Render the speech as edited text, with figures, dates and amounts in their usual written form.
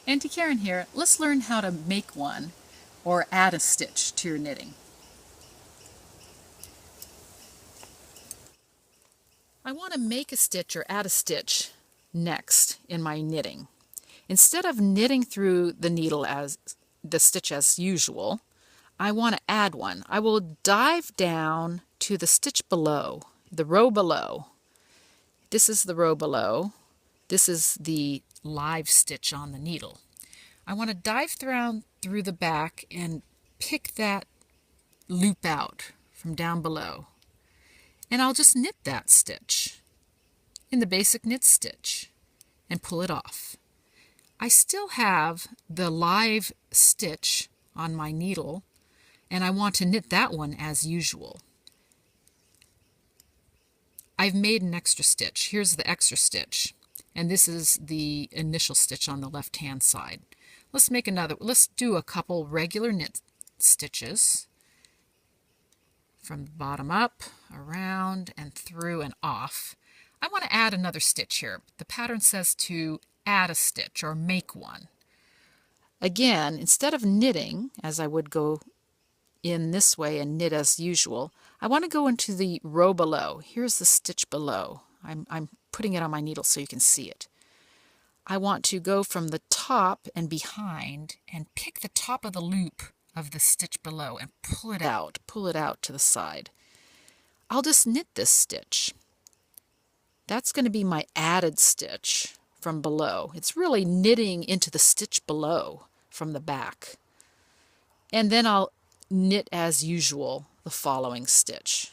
Auntie Karen here. Let's learn how to make one or add a stitch to your knitting. I want to make a stitch or add a stitch next in my knitting. Instead of knitting through the needle as the stitch as usual, I want to add one. I will dive down to the stitch below, the row below. This is the row below. This is the live stitch on the needle. I want to dive through the back and pick that loop out from down below. And I'll just knit that stitch in the basic knit stitch and pull it off. I still have the live stitch on my needle, and I want to knit that one as usual. I've made an extra stitch. Here's the extra stitch, and this is the initial stitch on the left hand side. Let's do a couple regular knit stitches from the bottom up, around, and through and off. I want to add another stitch here. The pattern says to add a stitch or make one. Again, instead of knitting, as I would go in this way and knit as usual, I want to go into the row below. Here's the stitch below. I'm putting it on my needle so you can see it. I want to go from the top and behind and pick the top of the loop of the stitch below and pull it out to the side. I'll just knit this stitch. That's going to be my added stitch from below. It's really knitting into the stitch below from the back. And then I'll knit as usual the following stitch.